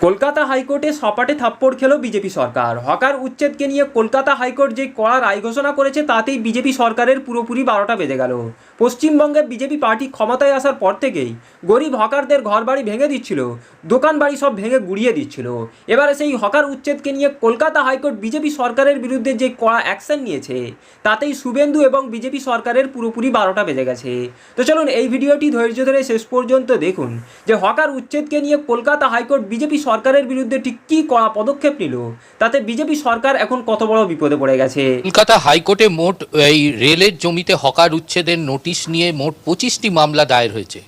কলকাতা হাইকোর্টে সপাটে থাপ্পড় খেল বিজেপি সরকার। হকার উচ্ছেদকে নিয়ে কলকাতা হাইকোর্ট যে কড়া রায় ঘোষণা করেছে তাতেই বিজেপি সরকারের পুরোপুরি 12টা বেজে গেল। পশ্চিমবঙ্গে বিজেপি পার্টি ক্ষমতায় আসার পর থেকেই গরিব হকারদের ঘরবাড়ি ভেঙে দিচ্ছিল, দোকান বাড়ি সব ভেঙে গুড়িয়ে দিচ্ছিল। এবারে সেই হকার উচ্ছেদকে নিয়ে কলকাতা হাইকোর্ট বিজেপি সরকারের বিরুদ্ধে যে কড়া অ্যাকশন নিয়েছে তাতেই শুভেন্দু এবং বিজেপি সরকারের পুরোপুরি 12টা বেজে গেছে। তো চলুন এই ভিডিওটি ধৈর্য ধরে শেষ পর্যন্ত দেখুন যে হকার উচ্ছেদকে নিয়ে কলকাতা হাইকোর্ট বিজেপি সরকারের বিরুদ্ধে ঠিক কী কড়া পদক্ষেপ নিল, তাতে বিজেপি সরকার এখন কত বড় বিপদে পড়ে গেছে। কলকাতা হাইকোর্টে মোট এই রেলের জমিতে হকার উচ্ছেদের নোটিশ নিয়ে মোট 25টি মামলা দায়ের হয়েছে।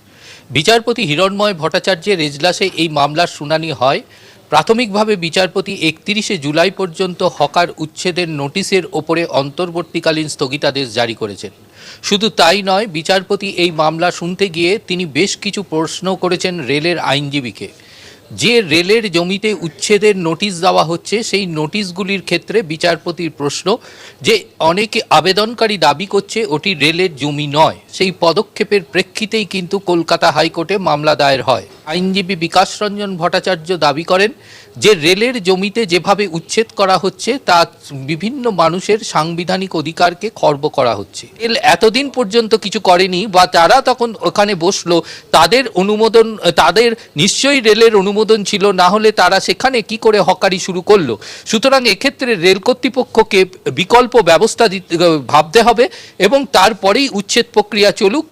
বিচারপতি হিরণময় ভট্টাচার্যের এজলাসে এই মামলার শুনানি হয়। প্রাথমিকভাবে বিচারপতি 31শে জুলাই পর্যন্ত হকার উচ্ছেদের নোটিশের ওপরে অন্তর্বর্তীকালীন স্থগিতাদেশ জারি করেছেন। শুধু তাই নয়, বিচারপতি এই মামলা শুনতে গিয়ে তিনি বেশ কিছু প্রশ্ন করেছেন রেলের আইনজীবীকে। যে রেলের জমিতে উচ্ছেদের নোটিশ দেওয়া হচ্ছে সেই নোটিশগুলির ক্ষেত্রে বিচারপতির প্রশ্ন যে অনেকে আবেদনকারী দাবি করছে ওটি রেলের জমি নয়। সেই পদক্ষেপের প্রেক্ষিতেই কিন্তু কলকাতা হাইকোর্টে মামলা দায়ের হয়। আইনজীবী বিকাশ রঞ্জন ভট্টাচার্য দাবি করেন যে রেলের জমিতে যেভাবে উচ্ছেদ করা হচ্ছে তা বিভিন্ন মানুষের সাংবিধানিক অধিকারকে খর্ব করা হচ্ছে। রেল এতদিন পর্যন্ত কিছু করেনি বা তারা তখন ওখানে বসলো, তাদের অনুমোদন, তাদের নিশ্চয়ই রেলের অনুমোদন ছিল, না হলে তারা সেখানে কি করে হকারি শুরু করলো। সুতরাং এক্ষেত্রে রেল কর্তৃপক্ষকে বিকল্প ব্যবস্থা ভাবতে হবে এবং তারপরেই উচ্ছেদ প্রক্রিয়া চলুক।